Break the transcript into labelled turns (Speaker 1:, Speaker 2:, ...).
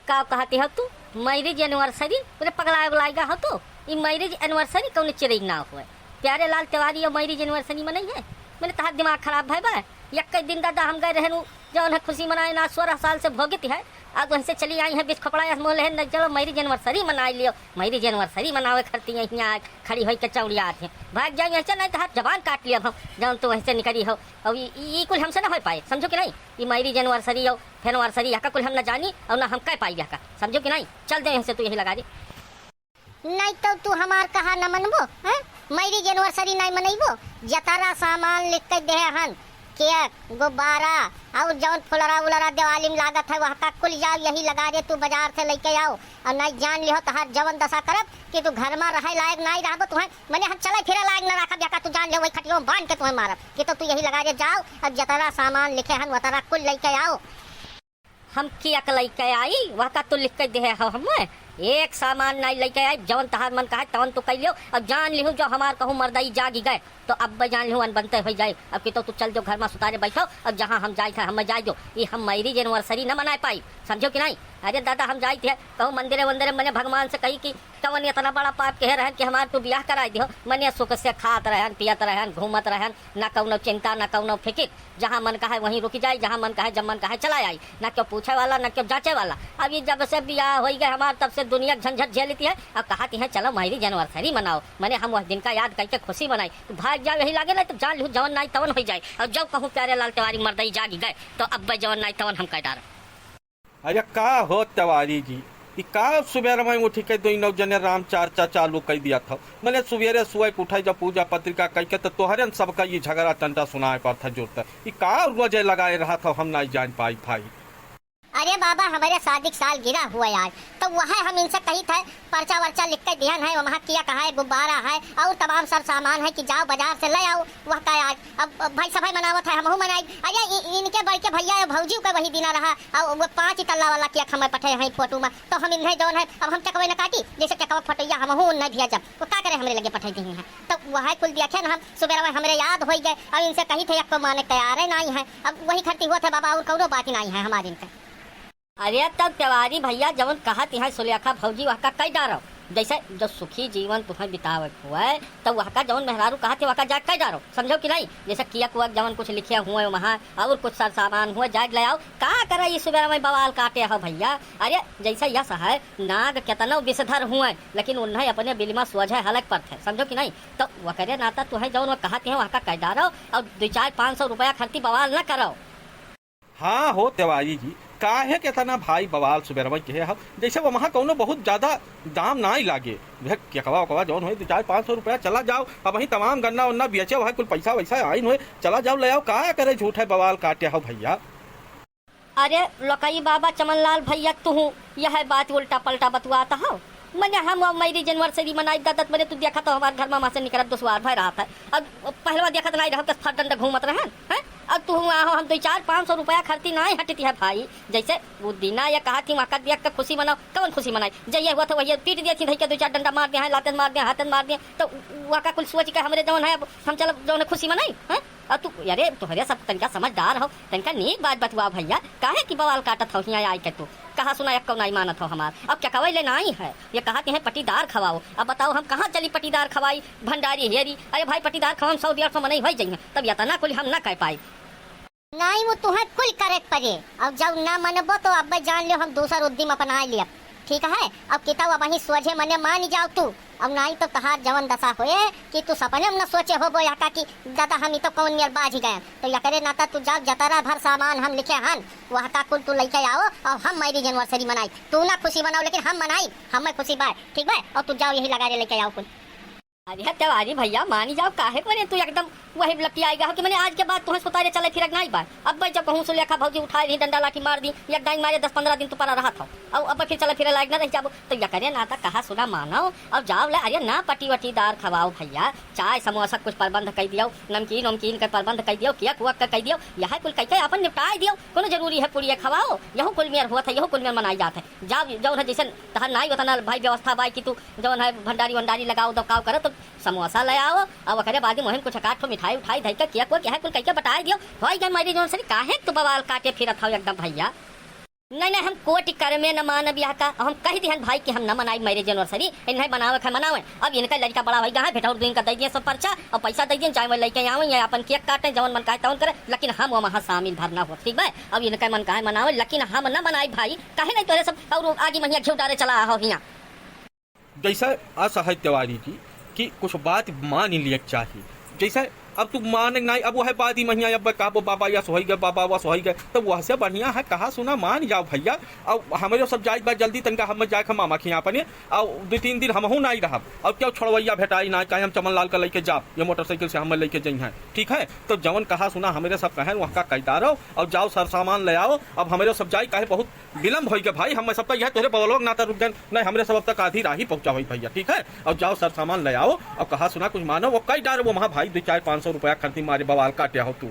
Speaker 1: का कहती हो तू मैरिज एनिवर्सरी पूरे पगला बुलाएगा हो तो ये मैरिज एनिवर्सरी कौन चिड़ै ना हुए प्यारे लाल तिवारी और मैरिज एनिवर्सरी मनाई है। मैंने तहार दिमाग खराब है बा यक्के दिन दादा हम गए रहनु जौन है खुशी मनाए ना 16 साल से भोगित है आज वहीं से चली आई है बीच खपड़ा मोल है न चलो मैरिज एनिवर्सरी मना लियो मैरिज एनिवर्सरी मनावे खड़ती है यहाँ खड़ी हो के चौड़िया थे भाग जाएंगे ऐसा नहीं तो हाथ जबान काट लिया हम जौन तो वैसे निकली हो और ये कुल हमसे ना हो पाए समझो कि नहीं ये मैरिज एनिवर्सरी और फेनवर्सरी यहाँ कुल हम न जानी और ना हम कह पाई यहाँ समझो कि नहीं चल दे यहाँ से तू यही लगा दे।
Speaker 2: नहीं तो तू हमार कहा न मनबो हैं मैरिज एनिवर्सरी नहीं मनइबो जतारा सामान लिख के दे हन केक गुब्बारा और जौन फुलरा उलरा दिवाली में लागत है वह का कुल जाओ यही लगा दे तू बाजार से लेके आओ और नहीं जान लिहो तो हर जवन दशा करब कि तू घर में रहे लायक नहीं रहबो तुम्हें मैंने हम चले फिरे लायक न रखब जाका तू जान ले वही खटियो बांध के तुम्हें मारब कि तो तू यही लगा दे जाओ और जतारा सामान लिखे हन वतारा कुल लेके आओ।
Speaker 1: हम किया लेके आई वह का तू लिख के दे हो हम एक सामान नहीं लेके आई जवन तहार मन का है तवन तो कह लियो अब जान लिहूँ जो हमार कहूँ मर्दाई जागी गए तो अब जान लिहूँ बनते हो जाए अब कि तो तू चल जो घर में सुतारे बैठो अब जहाँ हम जाए थे हम जाए दो ये हम मैरिज एनिवर्सरी न मना पाई समझो कि नहीं। अरे दादा हम जाए थे कहूँ मंदिरे वंदिरे मैंने भगवान से कही कि कवन इतना बड़ा पाप कह रहन कि हमारे तू ब्याह करा दियो मने सुख से खात रहन पियत रहन घूमत रहन न कौनो चिंता न कौनो फिकिर जहाँ मन का है वहीं रुक जाए जहाँ मन का है जब मन का है चला आई न क्यों पूछे वाला न क्यों जांचे वाला। अब ये जब से ब्याह हो गए हमारे तब से दुनिया झंझट झेलती है अब कहती है चलो मैरिज एनिवर्सरी मनाओ मैंने हम वह दिन का याद करके खुशी मनाई तो भाग जाओ यही लागे ना तो जान लूँ जवन नहीं तवन हो जाए और जब कहूँ प्यारे लाल तिवारी मर्दई जागी गए तो अब जवन नहीं तवन हम कह डार।
Speaker 3: अरे का हो तिवारी जी कि का सुबह में उठी के दो नौ जने राम चर्चा चालू कर दिया था मैंने सुबेरे सुबह के उठाई जब पूजा पत्रिका कह के तो तोहरे सबका ये झगड़ा टंटा सुनाए पर था जोड़ता ये का वजह लगाए रहा था हम नहीं जान पाई भाई।
Speaker 2: अरे बाबा हमारे शादी साल गिरा हुआ यार तो वह हम इनसे कही थे पर्चा वर्चा लिख के दिया है वहाँ किया कहा है गुब्बारा है और तमाम सब सामान है कि जाओ बाजार से ले आओ वह का यार अब भाई सफाई मनावत है हम मनाई। अरे इनके बड़के भैया भौजी का वही दिना रहा और वो 5 तल्ला वाला केक हमें पठे हैं फोटो में तो हम इन्हें जौन है अब हम चकवे न काटी जैसे चकवा फटैया हम नहीं दिया जब वो का करे हमारे लगे पठे दी हैं तो वह कुल दिया थे ना हम सुबह हमारे याद हो गए और इनसे कही थे आपको माने तैयार नहीं है अब वही खर्ची हुआ था बाबा और कौनो बात नहीं है हमारे इनसे।
Speaker 1: अरे तब तिवारी भैया जवन कहा तिहा सुलेखा भौजी वह का कई डारो जैसे जो सुखी जीवन तुम्हें बितावत हुआ है तो वह का जवन मेहरारू कहा थे वह का जाग कई डारो समझो कि नहीं जैसे किया कुआ जवन कुछ लिखे हुए वहाँ और कुछ सर सामान हुआ जाग ले आओ का करे ये सुबह में बवाल काटे हो भैया। अरे जैसा यह है नाग केतना विषधर हुए लेकिन उन्हें अपने बिल में सोझे हलक पर थे समझो कि नहीं तो वह करे नाता तुम्हें जवन वह कहा थे वह का कई डारो और 200-500 रुपया खर्ची बवाल न करो।
Speaker 3: हाँ हो तिवारी जी काहे के तना भाई बवाल सुबह के है जैसे वो वहाँ कौनो बहुत ज्यादा दाम ना ही लागे केकवा वकवा जौन हो 200-500 रुपया चला जाओ अब वहीं तमाम गन्ना वन्ना बेचे वहाँ कुल पैसा वैसा आई हुए चला जाओ ले आओ का करे झूठे बवाल काटे हो भैया।
Speaker 1: अरे लोकई बाबा चमनलाल भैया तू यह बात उल्टा पलटा बतवाता हो मैंने हम मैरिज एनिवर्सरी मनाई दादत मैंने तू देखा तो हमारे घर में वहाँ से निकल दुश्वार भय रहा था अब पहले देखा तो नहीं रहा तो फटन घूमत रहे हैं अब तू हम 200-500 रुपया खर्ची नहीं हटती है भाई जैसे वो दिना या कहा थी वहाँ देख कर खुशी मनाओ कौन खुशी मनाई जय हुआ था वही पीट दिया थी के 2-4 डंडा मार दिया लाते मार दिया हाथन मार दिया तो वहाँ का कुल सोच के हमारे जौन है हम चलो जौन खुशी मनाई है अब तू अरे तुम्हारे सब तनका समझदार हो तनका नीक बात बतवा भैया काहे की बवाल काटत हो यहाँ आई के तू कहा सुना एक नहीं मानत हो हमार अब क्या कवई लेना ही है ये कहते हैं पटीदार खवाओ अब बताओ हम कहाँ चली पटीदार खवाई भंडारी हेरी अरे भाई पटीदार खवाम 100-150 मनाई हो जाइए तब यतना कुल हम ना कह पाई
Speaker 2: नहीं वो तुम्हें कुल करे पड़े अब जब ना मनबो तो अब जान लो हम दूसरा उद्यम अपना लिया ठीक है अब किताब अब वही सोझे मने मान जाओ तू अब नहीं तो तहार जवन दशा होए कि तू सपने में न सोचे हो बो याका कि दादा हम तो कौन मेर बाज गए तो या करे नाता तू जाओ जतारा भर सामान हम लिखे हन वह का कुल तू लेके आओ और हम मैरिज एनिवर्सरी मनाई तू ना खुशी मनाओ लेकिन हम मनाई हमें खुशी बाय ठीक है और तू जाओ यही लगा लेके आओ कुल।
Speaker 1: अरे तिवारी भैया मानी जाओ काहे को तू एकदम वही लपटी आएगा कि मैंने आज के बाद तुम्हें सुतारे चले फिर नहीं बात अब भाई जब कहूँ सुलेखा भौजी उठाए रही डंडा लाठी मार दी एक डाई मारे 10-15 दिन तो पड़ा रहा था और अब फिर चले फिर लायक ना रह जाओ तो या करे ना था कहा सुना मानो अब जाओ ले अरे ना पटी वटीदार खवाओ भैया चाय समोसा कुछ प्रबंध कर दियो नमकीन वमकीन का प्रबंध कर दियो केक वक का कह दियो यह कुल कह अपन निपटाए दियो कोनो जरूरी है पूरी खवाओ यहूँ कुल मेर हुआ था यहूँ कुल मेर मनाई जाते जाओ जो है जैसे तहर नहीं होता भाई व्यवस्था भाई की तू जो है भंडारी वंडारी लगाओ दबकाव करो तो समोसा ले आओ और वकरे बाद मोहन कुछ काट मिठाई उठाई धई के किया को क्या कुल कह के बताए दियो भाई क्या मैरिज एनिवर्सरी काहे तू बवाल काटे फिरत हो एकदम भैया। नहीं नहीं, हम कोटि कर में न मानब यह का। हम कह दिहन भाई कि हम न मनाई मैरिज एनिवर्सरी, इन्हें बनावे है मनावे। अब इनका लड़का बड़ा भाई कहाँ भेटा दिन का दे दिए सब पर्चा और पैसा दे दिए, चाहे वो लेके आवे या अपन केक काटे जवन मन कहे तवन करे, लेकिन हम वहाँ शामिल भरना हो ठीक है। अब इनका मन कहे मनावे, लेकिन हम न मनाई भाई, कहे नहीं तोरे सब और आगे महिया घी डारे चला हो हिया।
Speaker 3: जैसा असहज तिवारी जी कि कुछ बात मान ही लिया चाहिए। जैसे अब तू मान नहीं, अब वह बात ही महिया अब कहा बाबा या सोई गए, बाबा वह सोई गए, तो वह से बढ़िया है कहा सुना मान जाओ भैया। अब हमारे सब जाए बात जल्दी तनका हम जाए मामा के यहाँ पर और 2-3 दिन हमहू नहीं रहा। अब क्या छोड़वैया भेटाई ना कहे हम चमन लाल का लेके जाओ, ये मोटरसाइकिल से हम लेके जाइ हैं ठीक है। तो जवन कहा सुना हमारे सब कहें वहाँ का कैदा रहो और जाओ सर सामान ले आओ। अब हमारे सब जाए कहे बहुत विलम्ब हो गया भाई, हम सबका यह तोरे बवलोग ना रुक गए नहीं, हमारे सब अब तक आधी राही पहुंचा हुई भैया ठीक है। और जाओ सर सामान ले आओ और कहा सुना कुछ मानो वो कई डार वो वहाँ भाई 200-500 रुपया खर्ची मारे बवाल काटे हो तू।